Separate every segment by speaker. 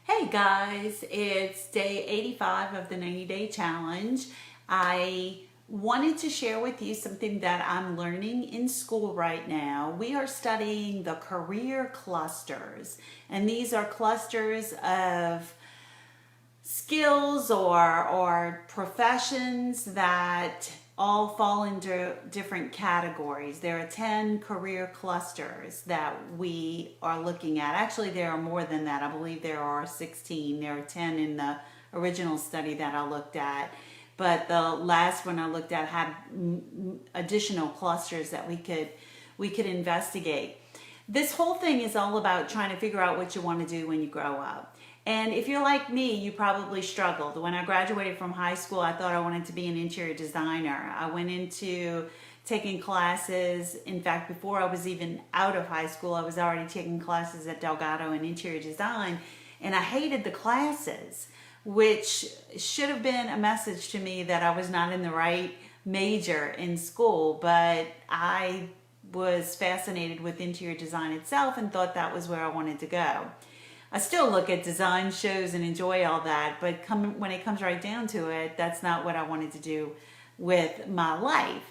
Speaker 1: Hey guys, it's day 85 of the 90-day challenge. I wanted to share with you something that I'm learning in school right now. We are studying the career clusters, and these are clusters of skills or professions that all fall into different categories. There are 10 career clusters that we are looking at. Actually, there are more than that. I believe there are 16. There are 10 in the original study that I looked at. But the last one I looked at had additional clusters that we could investigate. This whole thing is all about trying to figure out what you want to do when you grow up. And if you're like me, you probably struggled. When I graduated from high school, I thought I wanted to be an interior designer. I went into taking classes. In fact, before I was even out of high school, I was already taking classes at Delgado in interior design, and I hated the classes, which should have been a message to me that I was not in the right major in school, but I was fascinated with interior design itself and thought that was where I wanted to go. I still look at design shows and enjoy all that, but when it comes right down to it, that's not what I wanted to do with my life.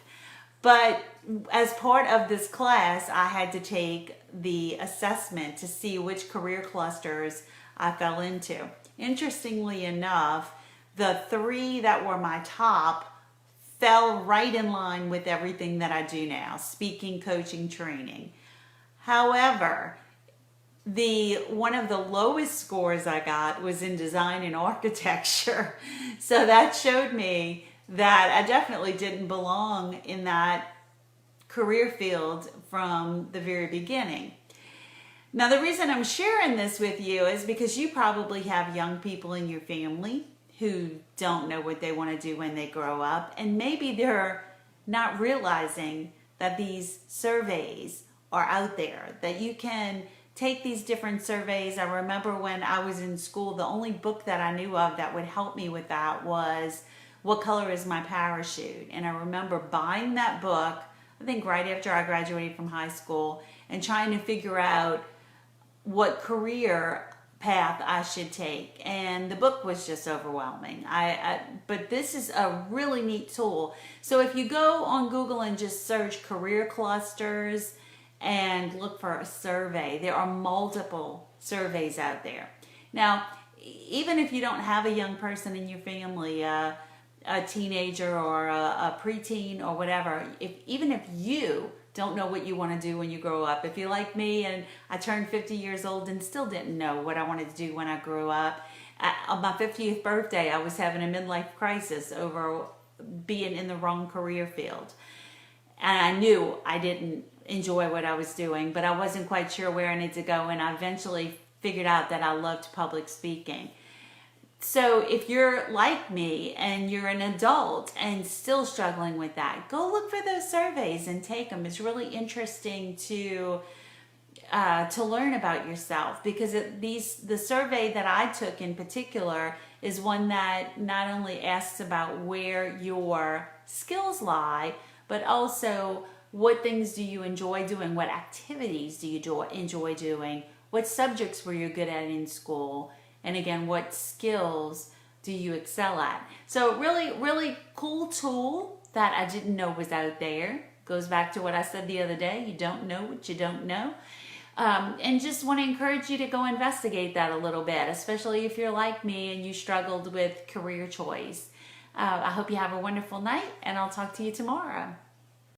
Speaker 1: But as part of this class, I had to take the assessment to see which career clusters I fell into. Interestingly enough, the three that were my top fell right in line with everything that I do now: speaking, coaching, training. However, one of the lowest scores I got was in design and architecture. So that showed me that I definitely didn't belong in that career field from the very beginning. Now, the reason I'm sharing this with you is because you probably have young people in your family who don't know what they want to do when they grow up, and maybe they're not realizing that these surveys are out there, that you can take these different surveys. I remember when I was in school, the only book that I knew of that would help me with that was What Color is My Parachute? And I remember buying that book, I think right after I graduated from high school, and trying to figure out what career path I should take. And the book was just overwhelming. But this is a really neat tool. So if you go on Google and just search career clusters and look for a survey, there are multiple surveys out there. Now, even if you don't have a young person in your family, a teenager or a preteen or whatever, even if you don't know what you want to do when you grow up, if you're like me and I turned 50 years old and still didn't know what I wanted to do when I grew up, on my 50th birthday, I was having a midlife crisis over being in the wrong career field. And I knew I didn't enjoy what I was doing, but I wasn't quite sure where I needed to go, and I eventually figured out that I loved public speaking. So if you're like me and you're an adult and still struggling with that, go look for those surveys and take them. It's really interesting to learn about yourself, because the survey that I took in particular is one that not only asks about where your skills lie, but also what things do you enjoy doing, what activities do you enjoy doing, what subjects were you good at in school, and again, what skills do you excel at. So really, really cool tool that I didn't know was out there. Goes back to what I said the other day: you don't know what you don't know. And just want to encourage you to go investigate that a little bit, especially if you're like me and you struggled with career choice. I hope you have a wonderful night, and I'll talk to you tomorrow.